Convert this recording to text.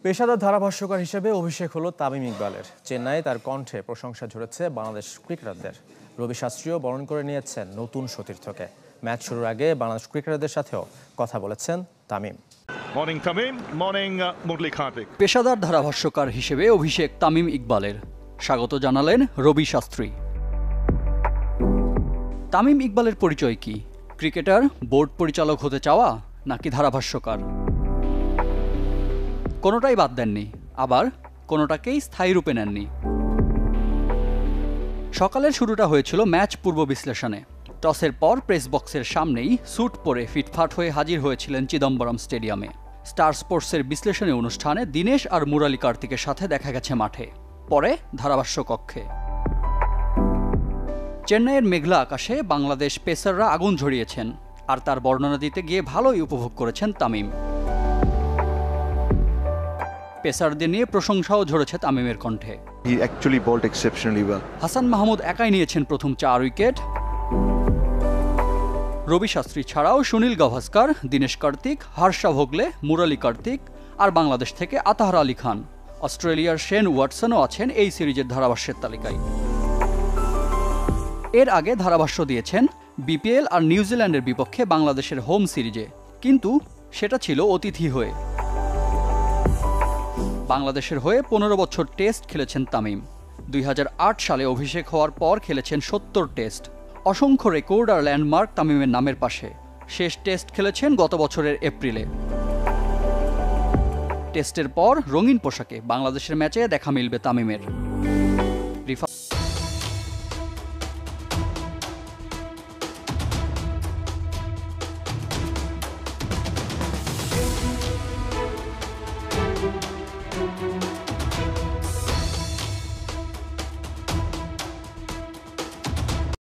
পেশাদার ধারাভাষ্যকার হিসেবে অভিষেক হলো তামিম ইকবালের। চেন্নাইয়ে তার কণ্ঠে প্রশংসা ঝরেছে বাংলাদেশ ক্রিকেটারদের। রবি শাস্ত্রীও বরণ করে নিয়েছেন নতুন সতীর্থকে। ম্যাচ শুরুর আগে বাংলাদেশ ক্রিকেটারদের সাথেও কথা বলেছেন তামিম। Morning Tamim, morning Murali Karthik. পেশাদার ধারাভাষ্যকার হিসেবে অভিষেক তামিম ইকবালের, স্বাগত জানালেন রবি শাস্ত্রী। তামিম ইকবালের পরিচয় কি? ক্রিকেটার, বোর্ড পরিচালক হতে চাওয়া, নাকি ধারাভাষ্যকার? কোনোটাই বাদ দেননি, আবার কোনোটাকেই স্থায়ী রূপে নেননি। সকালের শুরুটা হয়েছিল ম্যাচ পূর্ব বিশ্লেষণে। টসের পর প্রেস বক্সের সামনেই স্যুট পরে ফিটফাট হয়ে হাজির হয়েছিলেন চিদম্বরম স্টেডিয়ামে। স্টার স্পোর্টসের বিশ্লেষণী অনুষ্ঠানে দীনেশ আর মুরালি কার্তিকের সাথে দেখা গেছে মাঠে, পরে ধারাভাষ্য কক্ষে। চেন্নাইয়ের মেঘলা আকাশে বাংলাদেশ পেসাররা আগুন ঝরিয়েছেন, আর তার বর্ণনা দিতে গিয়ে ভালোই উপভোগ করেছেন তামিম। পেসারদের নিয়ে প্রশংসাও ঝরেছে তামিমের কণ্ঠে। হাসান মাহমুদ একাই নিয়েছেন প্রথম 4 উইকেট। রবি শাস্ত্রী ছাড়াও সুনীল গাভাস্কার, দীনেশ কার্তিক, হর্ষা ভোগলে, মুরালি কার্তিক আর বাংলাদেশ থেকে আতাহার আলী খান। অস্ট্রেলিয়ার শেন ওয়াটসনও আছেন এই সিরিজের ধারাভাষ্যের তালিকায়। এর আগে ধারাভাষ্য দিয়েছেন বিপিএল আর নিউজিল্যান্ডের বিপক্ষে বাংলাদেশের হোম সিরিজে, কিন্তু সেটা ছিল অতিথি হয়ে। বাংলাদেশের হয়ে 15 বছর টেস্ট খেলেছেন তামিম। 2008 সালে অভিষেক হওয়ার পর খেলেছেন 70 টেস্ট। অসংখ্য রেকর্ড আর ল্যান্ডমার্ক তামিমের নামের পাশে। শেষ টেস্ট খেলেছেন গত বছরের এপ্রিলে। টেস্টের পর রঙিন পোশাকে বাংলাদেশের ম্যাচে দেখা মিলবে তামিমের।